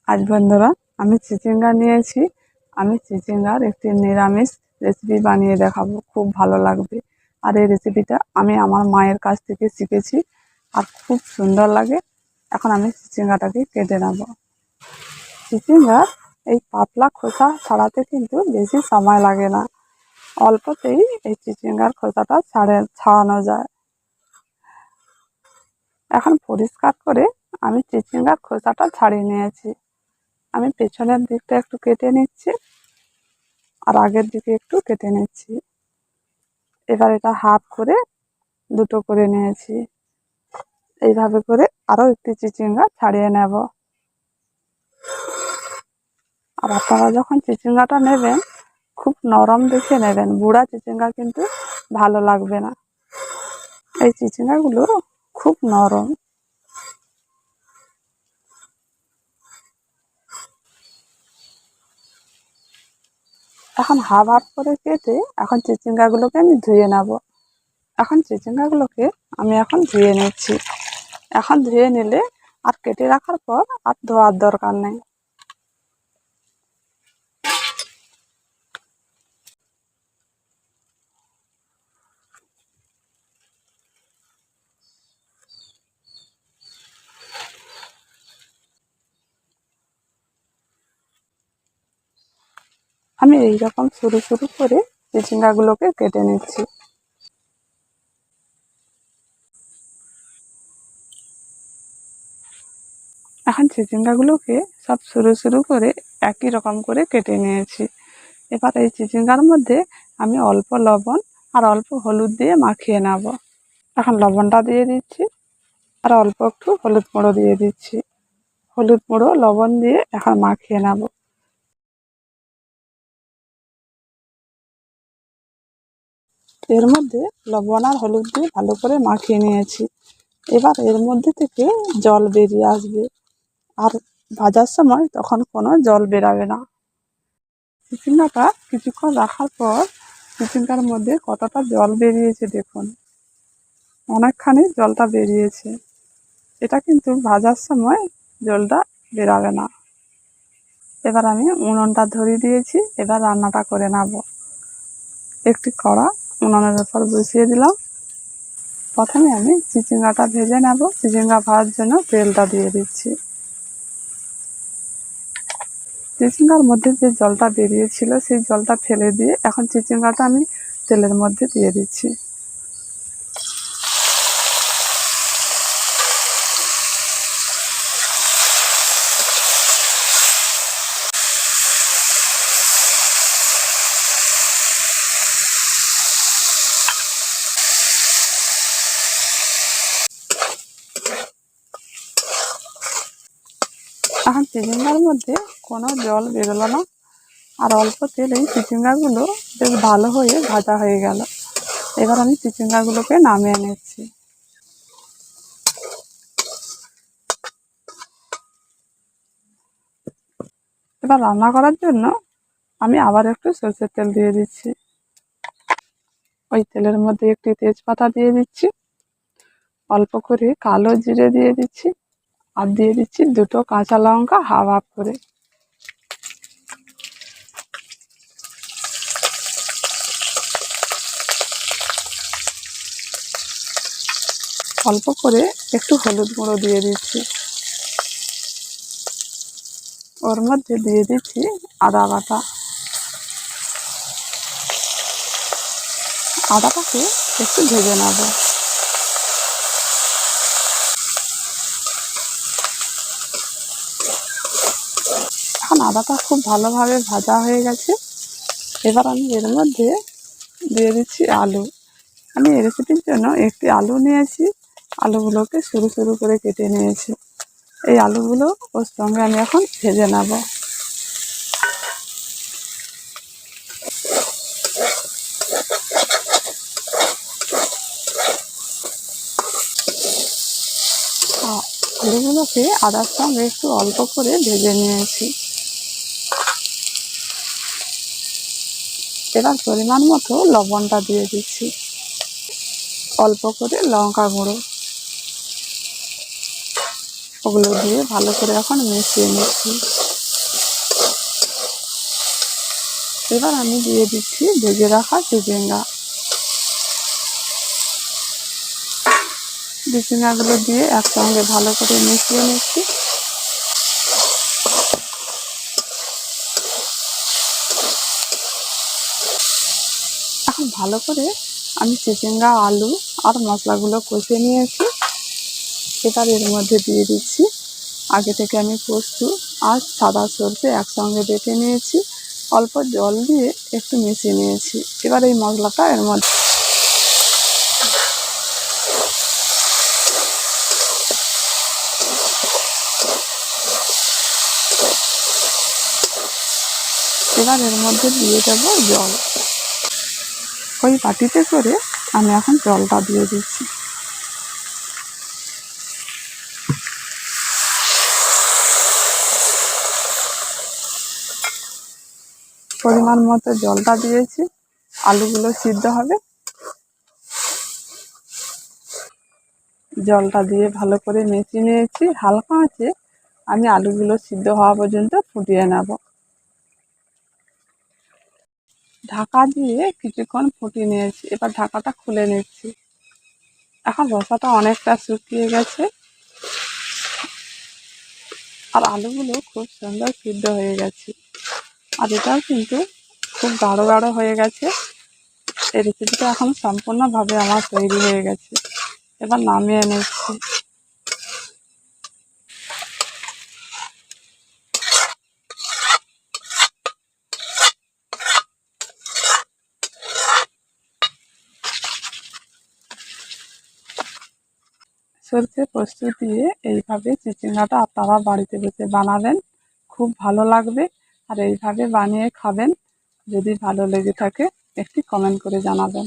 আজ বন্ধুরা আমি চিচিঙ্গা নিয়েছি। আমি চিচিঙ্গার একটি নিরামিষ রেসিপি বানিয়ে দেখাবো, খুব ভালো লাগবে। আর এই রেসিপিটা আমি আমার মায়ের কাছ থেকে শিখেছি আর খুব সুন্দর লাগে। এখন আমি চিচিঙ্গাটাকে কেটে নেব। চিচিঙ্গার এই পাতলা খোসা ছাড়াতে কিন্তু বেশি সময় লাগে না, অল্পতেই এই চিচিঙ্গার খোসাটা ছাড়ানো যায়। এখন পরিষ্কার করে আমি চিচিঙ্গার খোসাটা ছাড়িয়ে নিয়েছি। আমি পেছনের দিকটা একটু কেটে নিচ্ছি আর আগের দিকে একটু কেটে নিচ্ছি। এবার এটা হাফ করে দুটো করে নিয়েছি। এইভাবে করে আরো একটি চিচিঙ্গা ছাড়িয়ে নেব। আর আপনারা যখন চিচিঙ্গাটা নেবেন খুব নরম দেখে নেবেন, বুড়া চিচিঙ্গা কিন্তু ভালো লাগবে না। এই চিচিঙ্গাগুলো খুব নরম। এখন হাফ হাফ করে কেটে এখন চিচিঙ্গাগুলোকে আমি ধুয়ে নেব। এখন চিচিঙ্গাগুলোকে আমি এখন ধুয়ে নিচ্ছি। এখন ধুয়ে নিলে আর কেটে রাখার পর আর ধোয়ার দরকার নেই। আমি এইরকম সরু সরু করে চিচিঙ্গাগুলোকে কেটে নিচ্ছি। এখন চিচিঙ্গাগুলোকে সব সরু সরু করে একই রকম করে কেটে নিয়েছি। এবার এই চিচিঙ্গার মধ্যে আমি অল্প লবণ আর অল্প হলুদ দিয়ে মাখিয়ে নেব। এখন লবণটা দিয়ে দিচ্ছি আর অল্প একটু হলুদ গুঁড়ো দিয়ে দিচ্ছি। হলুদ গুঁড়ো লবণ দিয়ে এখন মাখিয়ে নেব। এর মধ্যে লবণ আর হলুদ দিয়ে ভালো করে মাখিয়ে নিয়েছি। এবার এর মধ্যে থেকে জল বেরিয়ে আসবে, আর ভাজার সময় তখন কোনো জল বেরাবে না। চিচিঙ্গাটা কিছুক্ষণ রাখার পর চিচিঙ্গার মধ্যে কতটা জল বেরিয়েছে দেখুন, অনেকখানি জলটা বেরিয়েছে। এটা কিন্তু ভাজার সময় জলটা বেরাবে না। এবার আমি উনুনটা ধরিয়ে দিয়েছি, এবার রান্নাটা করে নেব। একটি কড়া উনুনের উপর বসিয়ে দিলাম। প্রথমে আমি চিচিঙ্গাটা ভেজে নেব। চিচিঙ্গা ভাজার জন্য তেলটা দিয়ে দিচ্ছি। চিচিঙ্গার মধ্যে যে জলটা বেরিয়েছিল সেই জলটা ফেলে দিয়ে এখন চিচিঙ্গাটা আমি তেলের মধ্যে দিয়ে দিচ্ছি। এখন চিচিঙ্গার মধ্যে কোনো জল বেরোলো না, আর অল্প তেলেই চিচিঙ্গাগুলো বেশ ভালো হয়ে ভাজা হয়ে গেল। এবার আমি চিচিঙ্গাগুলোকে নামিয়ে নিচ্ছি। এবার রান্না করার জন্য আমি আবার একটু সরষের তেল দিয়ে দিচ্ছি। ওই তেলের মধ্যে একটি তেজপাতা দিয়ে দিচ্ছি, অল্প করে কালো জিরে দিয়ে দিচ্ছি, আর দিয়ে দিচ্ছি দুটো কাঁচা লঙ্কা হাফ হাফ করে। অল্প করে একটু হলুদ গুঁড়ো দিয়ে দিচ্ছি। ওর মধ্যে দিয়ে দিচ্ছি আদা বাটা। আদাটাকে একটু ভেজে নেব। এখন আদাটা খুব ভালোভাবে ভাজা হয়ে গেছে। এবার আমি এর মধ্যে দিয়ে দিচ্ছি আলু। আমি এই রেসিপির জন্য একটি আলু নিয়েছি। আলুগুলোকে সরু সরু করে কেটে নিয়েছি। এই আলুগুলো ওর সঙ্গে আমি এখন ভেজে নেব। আলুগুলোকে আদার সঙ্গে একটু অল্প করে ভেজে নিয়েছি। এবার পরিমাণ মতো লবণটা দিয়ে দিচ্ছি, অল্প করে লঙ্কা গুঁড়ো, ওগুলো দিয়ে ভালো করে এখন মিশিয়ে নিচ্ছি। এবার আমি দিয়ে দিচ্ছি ভেজে রাখা চিচিঙ্গা। চিচিঙ্গাগুলো দিয়ে একসঙ্গে ভালো করে মিশিয়ে নিচ্ছি। এখন ভালো করে আমি চিচিঙ্গা, আলু আর মশলাগুলো কষে নিয়েছি। এবার এর মধ্যে দিয়ে দিচ্ছি আগে থেকে আমি পোস্ত আর সাদা সর্ষে একসঙ্গে বেটে নিয়েছি, অল্প জল দিয়ে একটু মিশিয়ে নিয়েছি। এবার এই মশলাটা এর মধ্যে দিয়ে দেবো জল। ওই বাটিতে করে আমি এখন জলটা দিয়ে দিচ্ছি। পরিমাণ মতো জলটা দিয়েছি, আলুগুলো সিদ্ধ হবে। জলটা দিয়ে ভালো করে মিশিয়ে নিয়েছি। হালকা আঁচে আমি আলুগুলো সিদ্ধ হওয়া পর্যন্ত ফুটিয়ে নেব। ঢাকা দিয়ে কিছুক্ষণ ফুটিয়ে নিয়েছি, এবার ঢাকাটা খুলে নিচ্ছি। এখন রসাটা অনেকটা শুকিয়ে গেছে আর আলুগুলো খুব সুন্দর সিদ্ধ হয়ে গেছে। আর এটাও কিন্তু খুব গাঢ় গাঢ় হয়ে গেছে। এই রেসিপিটা এখন সম্পূর্ণভাবে আমার তৈরি হয়ে গেছে। এবার নামিয়ে নিচ্ছি। সরষে পোস্ত দিয়ে এইভাবে চিচিঙ্গাটা আপনারা বাড়িতে বসে বানাবেন, খুব ভালো লাগবে। আর এইভাবে বানিয়ে খাবেন। যদি ভালো লেগে থাকে একটি কমেন্ট করে জানাবেন।